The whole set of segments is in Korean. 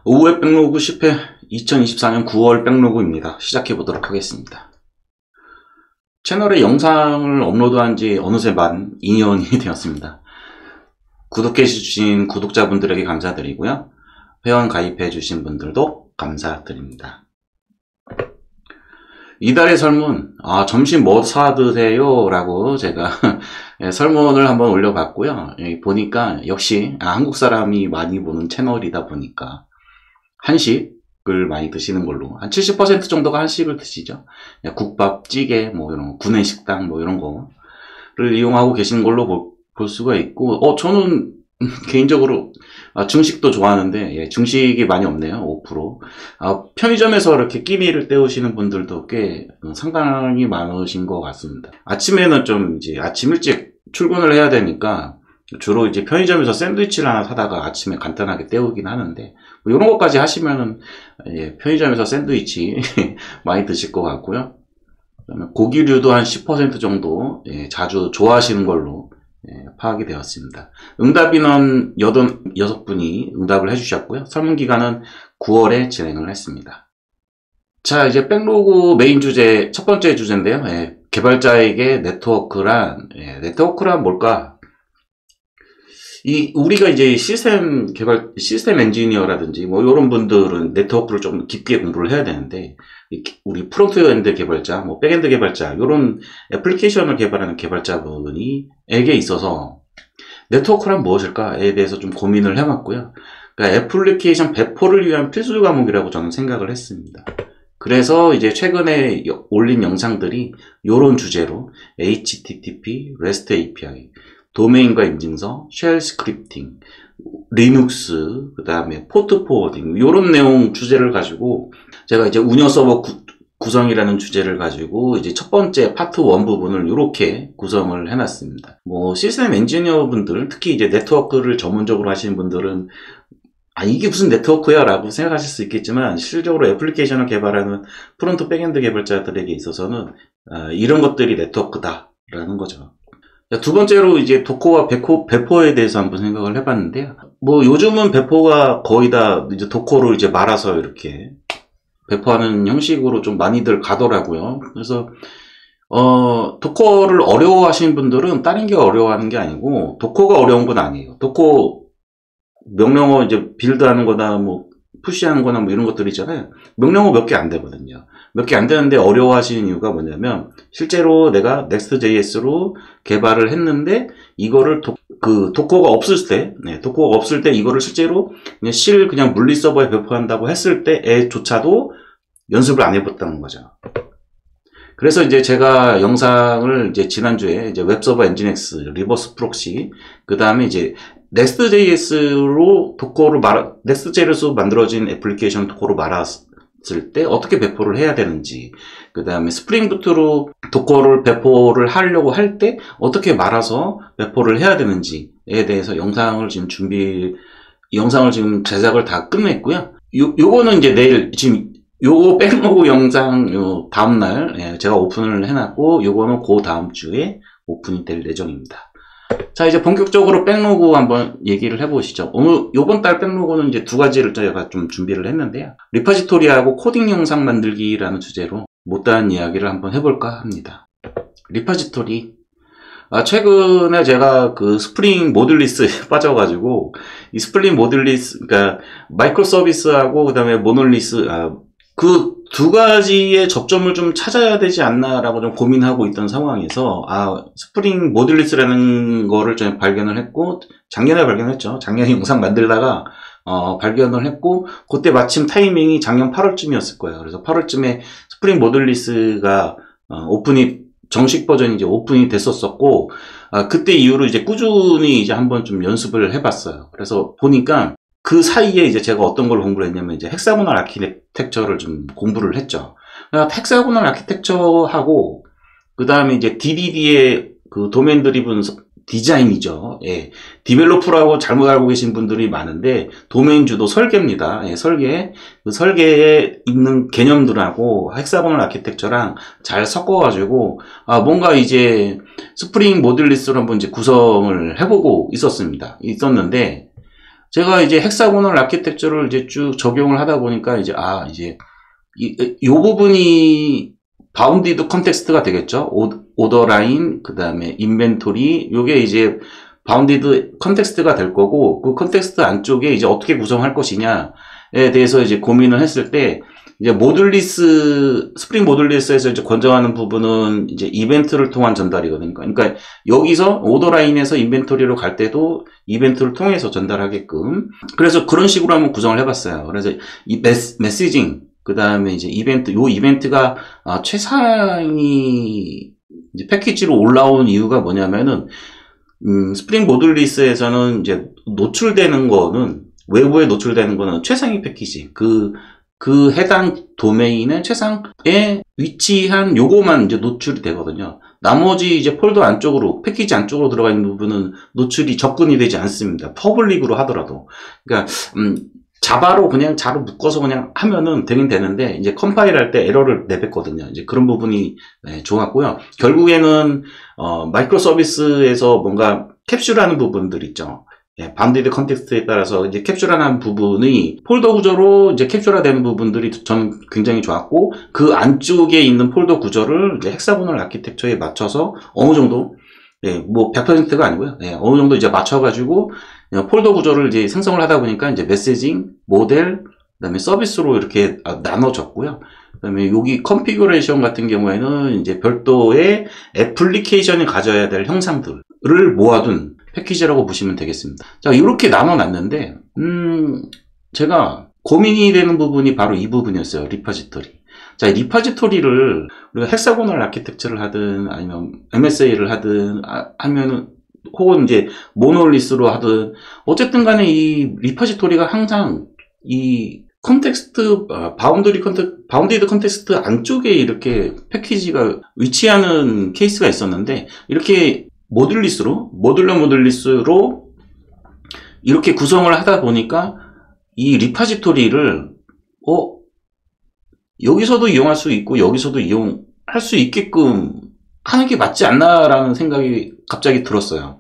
오후의 백로그 10회 2024년 9월 백로그입니다. 시작해 보도록 하겠습니다. 채널에 영상을 업로드한 지 어느새 만 2년이 되었습니다. 구독해 주신 구독자분들에게 감사드리고요. 회원 가입해 주신 분들도 감사드립니다. 이달의 설문, 점심 뭐 사 드세요? 라고 제가 설문을 한번 올려봤고요. 보니까 역시 한국 사람이 많이 보는 채널이다 보니까 한식을 많이 드시는 걸로, 한 70% 정도가 한식을 드시죠. 국밥, 찌개, 뭐 이런 거, 구내식당 뭐 이런 거를 이용하고 계시는 걸로 볼 수가 있고, 저는 개인적으로 중식도 좋아하는데, 중식이 많이 없네요. 5%. 편의점에서 이렇게 끼니를 때우시는 분들도 꽤 상당히 많으신 것 같습니다. 아침에는 좀 이제 아침 일찍 출근을 해야 되니까 주로 이제 편의점에서 샌드위치를 하나 사다가 아침에 간단하게 때우긴 하는데, 뭐 이런 것까지 하시면은 편의점에서 샌드위치 많이 드실 것 같고요. 그다음에 고기류도 한 10% 정도 자주 좋아하시는 걸로 파악이 되었습니다. 응답인원 86분이 응답을 해주셨고요. 설문기간은 9월에 진행을 했습니다. 자, 이제 백로그 메인 주제, 첫 번째 주제인데요. 개발자에게 네트워크란 뭘까? 우리가 이제 시스템 엔지니어라든지 뭐 이런 분들은 네트워크를 좀 깊게 공부를 해야 되는데, 우리 프론트엔드 개발자, 뭐 백엔드 개발자, 이런 애플리케이션을 개발하는 개발자분에게 있어서 네트워크란 무엇일까에 대해서 좀 고민을 해봤고요. 그러니까 애플리케이션 배포를 위한 필수 과목이라고 저는 생각을 했습니다. 그래서 이제 최근에 올린 영상들이 이런 주제로 HTTP, REST API, 도메인과 인증서, 쉘 스크립팅, 리눅스, 그 다음에 포트 포워딩, 이런 내용 주제를 가지고 제가 이제 운영 서버 구성이라는 주제를 가지고 이제 첫 번째 파트 1 부분을 이렇게 구성을 해놨습니다. 뭐 시스템 엔지니어 분들, 특히 이제 네트워크를 전문적으로 하시는 분들은 이게 무슨 네트워크야? 라고 생각하실 수 있겠지만, 실질적으로 애플리케이션을 개발하는 프론트 백엔드 개발자들에게 있어서는 이런 것들이 네트워크다 라는 거죠. 두 번째로 이제 도커와 배포에 대해서 한번 생각을 해봤는데요. 뭐 요즘은 배포가 거의 다 이제 도커로 이제 말아서 이렇게 배포하는 형식으로 좀 많이들 가더라고요. 그래서 도커를 어려워하시는 분들은 다른 게 어려워하는 게 아니고 도커가 어려운 건 아니에요. 도커 명령어 이제 빌드하는 거나 뭐 푸시하는 거나 뭐 이런 것들 있잖아요. 명령어 몇 개 안 되거든요. 몇 개 안 되는데 어려워하시는 이유가 뭐냐면, 실제로 내가 Next.js로 개발을 했는데 이거를 도커가 없을 때 이거를 실제로 그냥 물리 서버에 배포한다고 했을 때에조차도 연습을 안 해봤다는 거죠. 그래서 이제 제가 영상을 이제 지난주에 이제 웹서버 엔진엑스, 리버스 프록시, 그 다음에 이제 Next.js로 Next.js로 만들어진 애플리케이션 도커로 말았을 때 어떻게 배포를 해야 되는지, 그 다음에 스프링 부트로 도커를 배포를 하려고 할 때 어떻게 말아서 배포를 해야 되는지에 대해서 영상을 지금 제작을 다 끝냈고요. 요거는 이제 내일, 지금 요거 백로그 영상 다음날 제가 오픈을 해놨고, 요거는 그 다음 주에 오픈이 될 예정입니다. 자, 이제 본격적으로 백로그 한번 얘기를 해보시죠. 요번 달 백로그는 이제 두 가지를 제가 좀 준비를 했는데요. 리파지토리하고 코딩 영상 만들기라는 주제로 못다한 이야기를 한번 해볼까 합니다. 리파지토리. 최근에 제가 그 스프링 모듈리스에 빠져가지고, 이 스프링 모듈리스, 그러니까 마이크로 서비스하고 그 다음에 모놀리스, 그 두 가지의 접점을 좀 찾아야 되지 않나라고 좀 고민하고 있던 상황에서, 스프링 모듈리스라는 거를 좀 발견을 했고, 작년에 발견했죠. 작년에 영상 만들다가, 발견을 했고, 그때 마침 타이밍이 작년 8월쯤이었을 거예요. 그래서 8월쯤에 스프링 모듈리스가, 정식 버전이 이제 오픈이 됐었고, 그때 이후로 이제 꾸준히 이제 한번 좀 연습을 해봤어요. 그래서 보니까, 그 사이에 이제 제가 어떤 걸 공부를 했냐면, 이제 헥사고널 아키텍처를 좀 공부를 했죠. 그러니까 헥사고널 아키텍처하고, 그 다음에 이제 DDD의 그 도메인 드리븐 디자인이죠. 디벨로퍼라고 잘못 알고 계신 분들이 많은데, 도메인 주도 설계입니다. 그 설계에 있는 개념들하고 헥사고널 아키텍처랑 잘 섞어가지고, 뭔가 이제 스프링 모듈리스를 한번 이제 구성을 해보고 있었는데, 제가 이제 헥사고널 아키텍처를 이제 쭉 적용을 하다 보니까 이제 이제 요 부분이 바운디드 컨텍스트가 되겠죠. 오더 라인, 그 다음에 인벤토리, 요게 이제 바운디드 컨텍스트가 될 거고, 그 컨텍스트 안쪽에 이제 어떻게 구성할 것이냐에 대해서 이제 고민을 했을 때, 이제 스프링 모듈리스에서 이제 권장하는 부분은 이제 이벤트를 통한 전달이거든요. 그러니까 여기서 오더 라인에서 인벤토리로 갈 때도 이벤트를 통해서 전달하게끔. 그래서 그런 식으로 한번 구성을 해봤어요. 그래서 이 메시징, 그 다음에 이제 요 이벤트가 최상위 이제 패키지로 올라온 이유가 뭐냐면은, 스프링 모듈리스에서는 이제 외부에 노출되는 거는 최상위 패키지. 그 해당 도메인의 최상에 위치한 요거만 이제 노출이 되거든요. 나머지 이제 폴더 안쪽으로, 패키지 안쪽으로 들어가 있는 부분은 노출이 접근이 되지 않습니다. 퍼블릭으로 하더라도. 그러니까, 자바로 묶어서 그냥 하면은 되긴 되는데, 이제 컴파일 할 때 에러를 내뱉거든요. 이제 그런 부분이 좋았고요. 결국에는, 마이크로 서비스에서 뭔가 캡슐하는 부분들 있죠. 바운디드 컨텍스트에 따라서 이제 캡슐하는 부분이 폴더 구조로 이제 캡슐화되는 부분들이 저는 굉장히 좋았고, 그 안쪽에 있는 폴더 구조를 이제 헥사고널 아키텍처에 맞춰서 어느 정도, 뭐 100%가 아니고요. 어느 정도 이제 맞춰가지고 폴더 구조를 이제 생성을 하다 보니까 이제 메시징, 모델, 그다음에 서비스로 이렇게 나눠졌고요. 그다음에 여기 컨피규레이션 같은 경우에는 이제 별도의 애플리케이션이 가져야 될 형상들을 모아둔 패키지라고 보시면 되겠습니다. 자, 이렇게 나눠놨는데, 제가 고민이 되는 부분이 바로 이 부분이었어요. 리파지토리. 자, 리파지토리를 우리가 헥사고널 아키텍처를 하든 아니면 MSA를 하든 하면은 혹은 이제 모놀리스로 하든 어쨌든 간에 이 리파지토리가 항상 이 바운디드 컨텍스트 안쪽에 이렇게 패키지가 위치하는 케이스가 있었는데, 이렇게 모듈리스로 이렇게 구성을 하다 보니까 이 리파지토리를 여기서도 이용할 수 있고 여기서도 이용할 수 있게끔 하는 게 맞지 않나라는 생각이 갑자기 들었어요.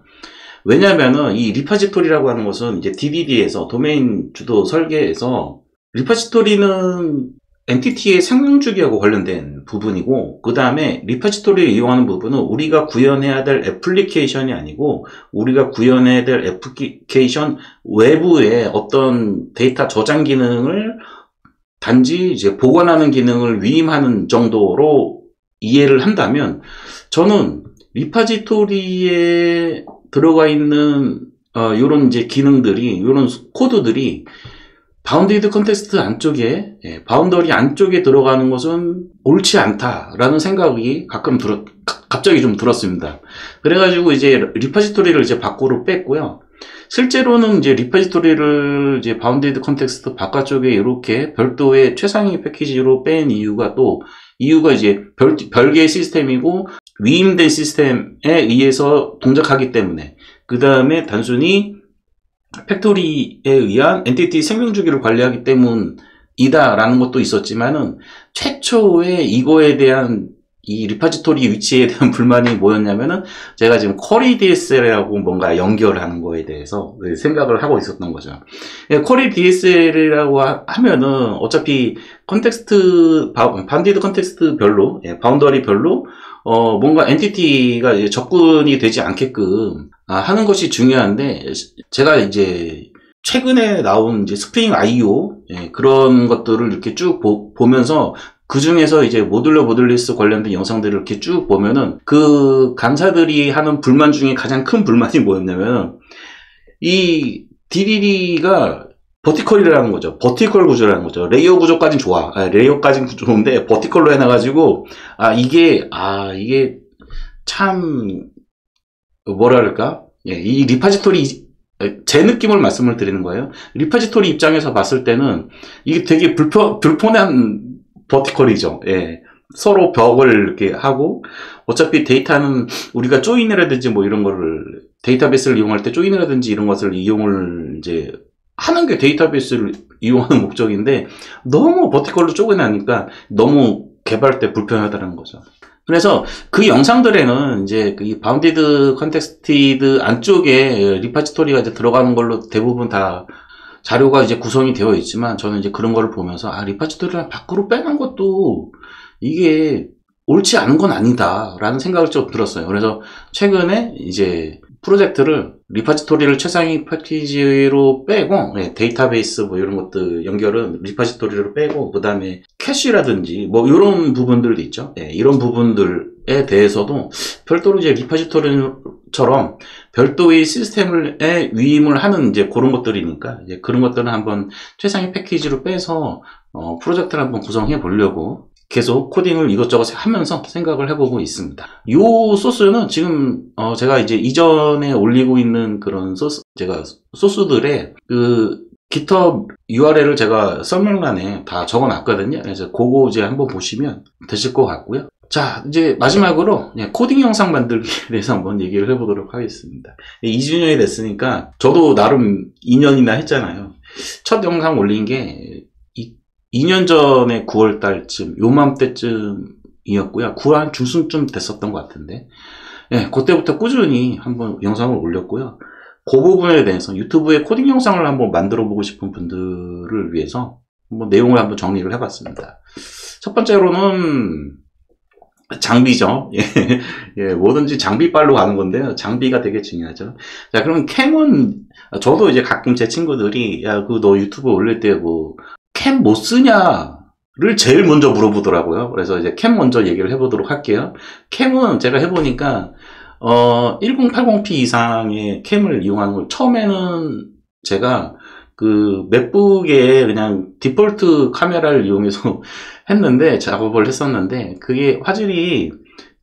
왜냐면은 이 리파지토리라고 하는 것은 이제 DDD에서 도메인 주도 설계에서 리파지토리는 엔티티의 생명주기하고 관련된 부분이고, 그 다음에 리파지토리를 이용하는 부분은 우리가 구현해야 될 애플리케이션이 아니고 우리가 구현해야 될 애플리케이션 외부의 어떤 데이터 저장 기능을 단지 이제 보관하는 기능을 위임하는 정도로 이해를 한다면, 저는 리파지토리에 들어가 있는 요런 이제 기능들이, 요런 코드들이 바운디드 컨텍스트 안쪽에, 바운더리 안쪽에 들어가는 것은 옳지 않다라는 생각이 갑자기 좀 들었습니다. 그래가지고 이제 리파지토리를 이제 밖으로 뺐고요. 실제로는 이제 리파지토리를 이제 바운디드 컨텍스트 바깥쪽에 이렇게 별도의 최상위 패키지로 뺀 이유가 이제 별개의 시스템이고 위임된 시스템에 의해서 동작하기 때문에, 그 다음에 단순히 팩토리에 의한 엔티티 생명주기를 관리하기 때문이다라는 것도 있었지만은, 최초에 이거에 대한 이 리파지토리 위치에 대한 불만이 뭐였냐면은, 제가 지금 쿼리 DSL하고 뭔가 연결하는 거에 대해서 생각을 하고 있었던 거죠. 쿼리 DSL이라고 하면은 어차피 바운디드 컨텍스트 별로, 바운더리 별로 뭔가 엔티티가 이제 접근이 되지 않게끔 하는 것이 중요한데, 제가 이제 최근에 나온 이제 스프링 IO 그런 것들을 이렇게 쭉 보면서, 그 중에서 이제 모듈리스 관련된 영상들을 이렇게 쭉 보면은, 그 강사들이 하는 불만 중에 가장 큰 불만이 뭐였냐면, 이 DDD가 버티컬이라는 거죠. 버티컬 구조라는 거죠. 레이어 구조까지는 좋아. 레이어까지는 좋은데 버티컬로 해놔가지고 이게 참 뭐랄까, 이 리파지토리, 제 느낌을 말씀을 드리는 거예요. 리파지토리 입장에서 봤을 때는 이게 되게 불편한 버티컬이죠. 서로 벽을 이렇게 하고, 어차피 데이터는 우리가 조인이라든지 뭐 이런 거를, 데이터베이스를 이용할 때 조인이라든지 이런 것을 이용을 이제 하는 게 데이터베이스를 이용하는 목적인데, 너무 버티컬로 쪼개나니까 너무 개발 때 불편하다는 거죠. 그래서 그 영상들에는 이제 그 바운디드 컨텍스티드 안쪽에 리파지토리가 이제 들어가는 걸로 대부분 다 자료가 이제 구성이 되어 있지만 저는 이제 그런 거를 보면서 리파지토리를 밖으로 빼는 것도 이게 옳지 않은 건 아니다 라는 생각을 좀 들었어요. 그래서 최근에 이제 프로젝트를 리파지토리를 최상위 패키지로 빼고 데이터베이스 뭐 이런 것들 연결은 리파지토리로 빼고 그 다음에 캐시라든지 뭐 이런 부분들도 있죠. 이런 부분들에 대해서도 별도로 이제 리파지토리처럼 별도의 시스템에 위임을 하는 이제 그런 것들이니까 이제 그런 것들은 한번 최상위 패키지로 빼서 프로젝트를 한번 구성해 보려고 계속 코딩을 이것저것 하면서 생각을 해보고 있습니다. 이 소스는 지금 제가 이제 이전에 올리고 있는 그런 소스들의 그 GitHub URL을 제가 설명란에 다 적어놨거든요. 그래서 그거 이제 한번 보시면 되실 것 같고요. 자, 이제 마지막으로 코딩 영상 만들기에 대해서 한번 얘기를 해보도록 하겠습니다. 2주년이 됐으니까 저도 나름 2년이나 했잖아요. 첫 영상 올린 게 2년 전에 9월달쯤 요맘때쯤이었고요. 9월 중순쯤 됐었던 것 같은데 그때부터 꾸준히 한번 영상을 올렸고요. 그 부분에 대해서 유튜브에 코딩 영상을 한번 만들어 보고 싶은 분들을 위해서 한번 내용을 한번 정리를 해봤습니다. 첫 번째로는 장비죠. 뭐든지 장비빨로 가는 건데요. 장비가 되게 중요하죠. 자, 그럼 캠은 저도 이제 가끔 제 친구들이 너 유튜브 올릴 때 캠 뭐 쓰냐를 제일 먼저 물어보더라고요. 그래서 이제 캠 먼저 얘기를 해보도록 할게요. 캠은 제가 해보니까 1080p 이상의 캠을 이용하는 걸 처음에는 제가 그 맥북에 그냥 디폴트 카메라를 이용해서 했는데 작업을 했었는데 그게 화질이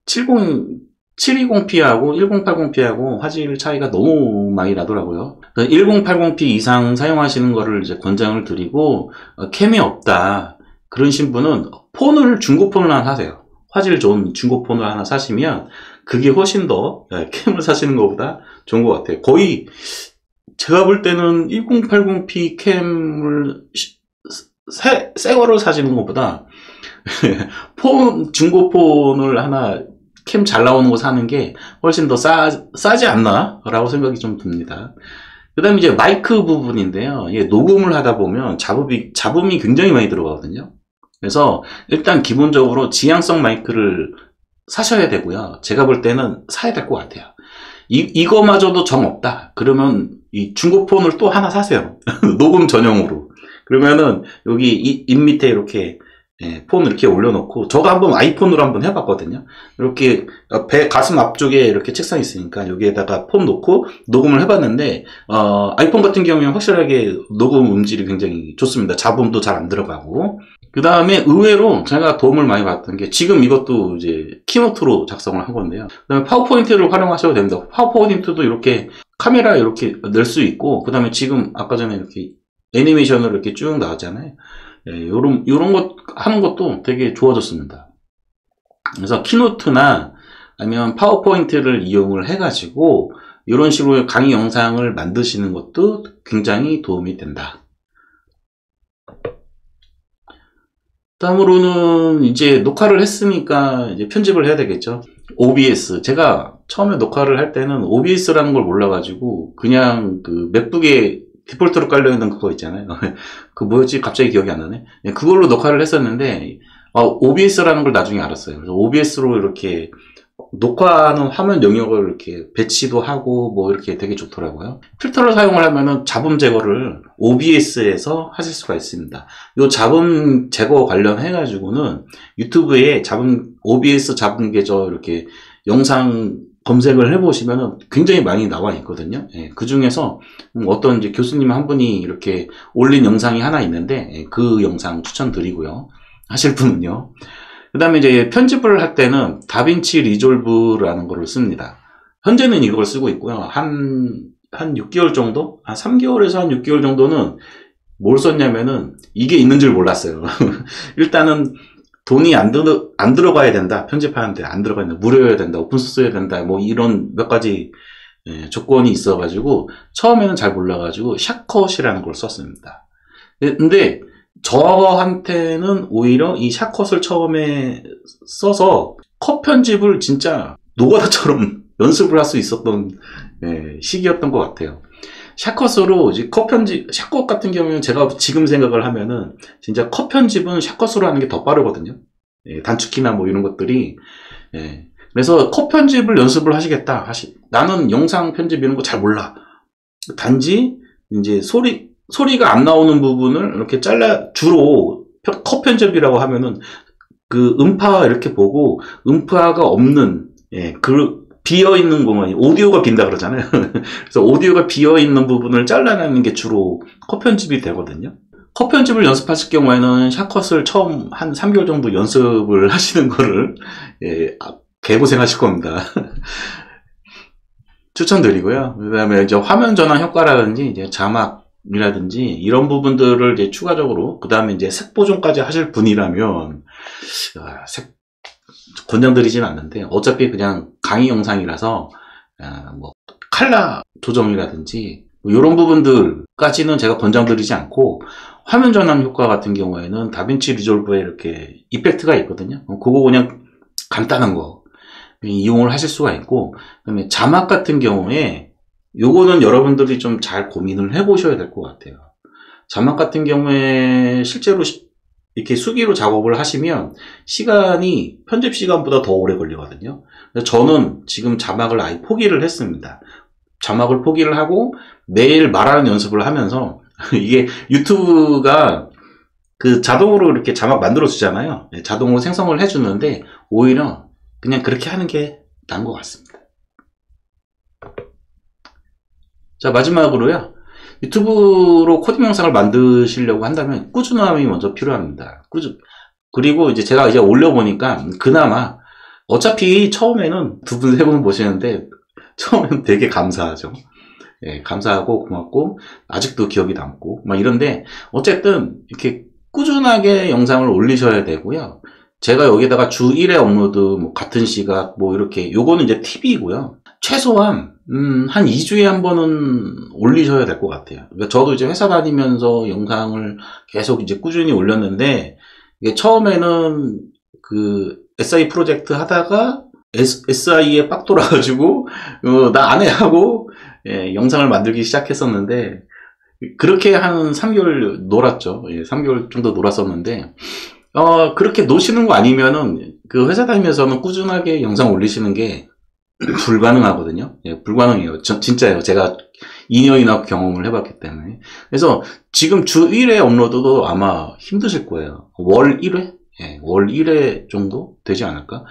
720p하고 1080p하고 화질 차이가 너무 많이 나더라고요. 1080p 이상 사용하시는 거를 이제 권장을 드리고 캠이 없다 그러신 분은 중고폰을 하나 사세요. 화질 좋은 중고폰을 하나 사시면 그게 훨씬 더 캠을 사시는 것보다 좋은 것 같아요. 거의 제가 볼 때는 1080p 캠을 새 거를 사시는 것보다 중고폰을 하나 캠 잘 나오는 거 사는 게 훨씬 더 싸지 않나? 라고 생각이 좀 듭니다. 그 다음에 이제 마이크 부분인데요. 녹음을 하다 보면 잡음이 굉장히 많이 들어가거든요. 그래서 일단 기본적으로 지향성 마이크를 사셔야 되고요. 제가 볼 때는 사야 될 것 같아요. 이거마저도 정 없다. 그러면 이 중고폰을 또 하나 사세요. 녹음 전용으로. 그러면은 여기 입 밑에 이렇게 폰 이렇게 올려놓고 저도 한번 아이폰으로 한번 해봤거든요. 이렇게 가슴 앞쪽에 이렇게 책상이 있으니까 여기에다가 폰 놓고 녹음을 해봤는데 아이폰 같은 경우에는 확실하게 녹음 음질이 굉장히 좋습니다. 잡음도 잘 안 들어가고 그 다음에 의외로 제가 도움을 많이 받았던 게 지금 이것도 이제 키노트로 작성을 한 건데요. 그 다음에 파워포인트를 활용하셔도 됩니다. 파워포인트도 이렇게 카메라 이렇게 넣을 수 있고 그 다음에 지금 아까 전에 이렇게 애니메이션으로 이렇게 쭉 나왔잖아요. 요런 것 하는 것도 되게 좋아졌습니다. 그래서 키노트나 아니면 파워포인트를 이용을 해가지고 이런 식으로 강의 영상을 만드시는 것도 굉장히 도움이 된다. 다음으로는 이제 녹화를 했으니까 이제 편집을 해야 되겠죠. OBS. 제가 처음에 녹화를 할 때는 OBS라는 걸 몰라가지고 그냥 그 맥북에 디폴트로 깔려있는 그거 있잖아요. 그 뭐였지? 갑자기 기억이 안 나네. 그걸로 녹화를 했었는데 OBS라는 걸 나중에 알았어요. 그래서 OBS로 이렇게 녹화하는 화면 영역을 이렇게 배치도 하고 뭐 이렇게 되게 좋더라고요. 필터를 사용을 하면은 잡음 제거를 OBS에서 하실 수가 있습니다. 이 잡음 제거 관련해 가지고는 유튜브에 OBS 잡음 계절 이렇게 영상 검색을 해보시면 굉장히 많이 나와 있거든요. 그 중에서 어떤 이제 교수님 한 분이 이렇게 올린 영상이 하나 있는데 그 영상 추천드리고요. 하실 분은요. 그 다음에 이제 편집을 할 때는 다빈치 리졸브라는 거를 씁니다. 현재는 이걸 쓰고 있고요. 한 6개월 정도? 3개월에서 한 6개월 정도는 뭘 썼냐면은 이게 있는 줄 몰랐어요. 일단은 돈이 안 들어가야 된다. 편집하는데 안 들어가야 된다. 무료여야 된다. 오픈소스여야 된다. 뭐 이런 몇 가지 조건이 있어가지고 처음에는 잘 몰라가지고 샷컷이라는 걸 썼습니다. 근데 저한테는 오히려 이 샷컷을 처음에 써서 컷 편집을 진짜 노가다처럼 연습을 할 수 있었던 시기였던 것 같아요. 샷컷으로 이제 컷 편집, 샷컷 같은 경우는 제가 지금 생각을 하면은 진짜 컷 편집은 샷컷으로 하는 게 더 빠르거든요. 예, 단축키나 뭐 이런 것들이. 예. 그래서 컷 편집을 연습을 하시겠다. 나는 영상 편집 이런 거 잘 몰라. 단지 이제 소리가 안 나오는 부분을 이렇게 주로 컷 편집이라고 하면은 그 음파 이렇게 보고 음파가 없는, 예, 비어있는 공간이, 오디오가 빈다 그러잖아요. 그래서 오디오가 비어있는 부분을 잘라내는 게 주로 컷 편집이 되거든요. 컷 편집을 연습하실 경우에는 샷컷을 처음 한 3개월 정도 연습을 하시는 거를, 예, 개고생하실 겁니다. 추천드리고요. 그 다음에 이제 화면 전환 효과라든지, 이제 자막이라든지, 이런 부분들을 이제 추가적으로, 그 다음에 이제 색 보정까지 하실 분이라면, 권장드리진 않는데, 어차피 그냥 강의 영상이라서, 뭐, 칼라 조정이라든지, 뭐 이런 부분들까지는 제가 권장드리지 않고, 화면 전환 효과 같은 경우에는 다빈치 리졸브에 이렇게 이펙트가 있거든요. 그거 그냥 간단한 거 이용을 하실 수가 있고, 그다음에 자막 같은 경우에 요거는 여러분들이 좀 잘 고민을 해보셔야 될 것 같아요. 자막 같은 경우에 실제로 이렇게 수기로 작업을 하시면 시간이 편집 시간보다 더 오래 걸리거든요. 저는 지금 자막을 아예 포기를 했습니다. 자막을 포기를 하고 매일 말하는 연습을 하면서 이게 유튜브가 그 자동으로 이렇게 자막 만들어 주잖아요. 자동으로 생성을 해주는데 오히려 그냥 그렇게 하는 게 나은 것 같습니다. 자, 마지막으로요. 유튜브로 코딩 영상을 만드시려고 한다면 꾸준함이 먼저 필요합니다. 그리고 이제 제가 이제 올려보니까 그나마 어차피 처음에는 두 분, 세 분 보시는데 처음에는 되게 감사하죠. 예, 감사하고 고맙고 아직도 기억이 남고 막 이런데 어쨌든 이렇게 꾸준하게 영상을 올리셔야 되고요. 제가 여기다가 주 1회 업로드 뭐 같은 시각 뭐 이렇게 요거는 이제 팁이고요. 최소한 한 2주에 한 번은 올리셔야 될 것 같아요. 그러니까 저도 이제 회사 다니면서 영상을 계속 이제 꾸준히 올렸는데 이게 처음에는 그 SI 프로젝트 하다가 SI에 빡 돌아가지고 나 안 해 하고 예, 영상을 만들기 시작했었는데 그렇게 한 3개월 놀았죠. 예, 3개월 정도 놀았었는데 그렇게 노시는 거 아니면은 그 회사 다니면서는 꾸준하게 영상 올리시는 게 불가능하거든요. 예, 불가능해요. 진짜예요. 제가 2년이나 경험을 해봤기 때문에. 그래서 지금 주 1회 업로드도 아마 힘드실 거예요. 월 1회? 예, 월 1회 정도 되지 않을까?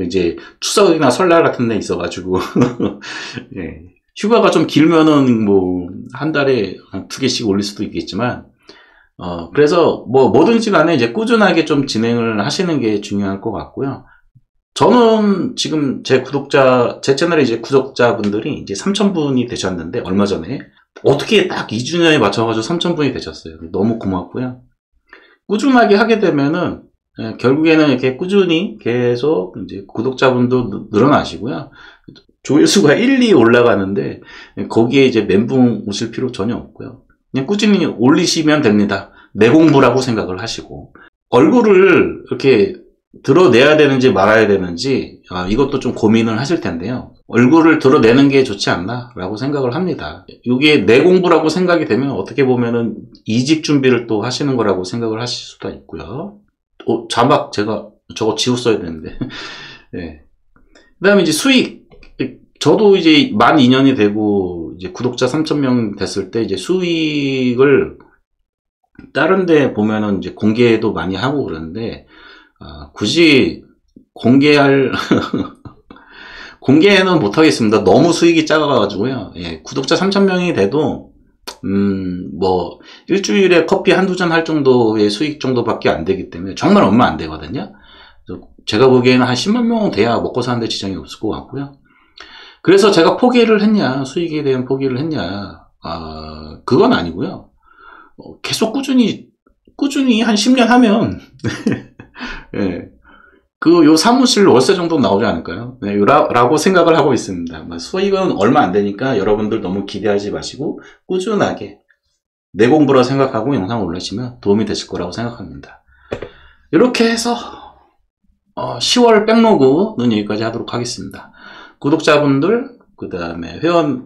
이제 추석이나 설날 같은 데 있어가지고 예, 휴가가 좀 길면은 뭐 한 달에 한 2개씩 올릴 수도 있겠지만 그래서 뭐 뭐든지 간에 이제 꾸준하게 좀 진행을 하시는 게 중요할 것 같고요. 저는 지금 제 채널에 이제 구독자분들이 이제 3,000분이 되셨는데, 얼마 전에. 어떻게 딱 2주년에 맞춰가지고 3,000분이 되셨어요. 너무 고맙고요. 꾸준하게 하게 되면은, 결국에는 이렇게 꾸준히 계속 이제 구독자분도 늘어나시고요. 조회수가 1, 2 올라가는데, 거기에 이제 멘붕 오실 필요 전혀 없고요. 그냥 꾸준히 올리시면 됩니다. 내 공부라고 생각을 하시고. 얼굴을 이렇게 드러내야 되는지 말아야 되는지 이것도 좀 고민을 하실 텐데요. 얼굴을 드러내는 게 좋지 않나 라고 생각을 합니다. 이게 내 공부라고 생각이 되면 어떻게 보면은 이직 준비를 또 하시는 거라고 생각을 하실 수도 있고요. 자막 제가 저거 지웠어야 되는데 네. 그 다음에 이제 수익, 저도 이제 만 2년이 되고 이제 구독자 3,000명 됐을 때 이제 수익을 다른 데 보면은 이제 공개도 많이 하고 그러는데 굳이 공개는 못하겠습니다. 너무 수익이 작아가지고요. 예, 구독자 3,000명이 돼도, 뭐, 일주일에 커피 한두 잔 할 정도의 수익 정도밖에 안 되기 때문에 정말 얼마 안 되거든요. 제가 보기에는 한 10만 명은 돼야 먹고 사는데 지장이 없을 것 같고요. 그래서 제가 포기를 했냐, 수익에 대한 포기를 했냐, 그건 아니고요. 계속 꾸준히 한 10년 하면, 예. 요 사무실 월세 정도 나오지 않을까요? 네, 라고 생각을 하고 있습니다. 수익은 얼마 안 되니까 여러분들 너무 기대하지 마시고, 꾸준하게 내 공부라 생각하고 영상 올리시면 도움이 되실 거라고 생각합니다. 이렇게 해서, 10월 백로그는 여기까지 하도록 하겠습니다. 구독자분들, 그 다음에 회원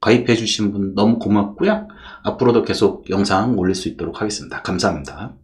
가입해 주신 분 너무 고맙고요. 앞으로도 계속 영상 올릴 수 있도록 하겠습니다. 감사합니다.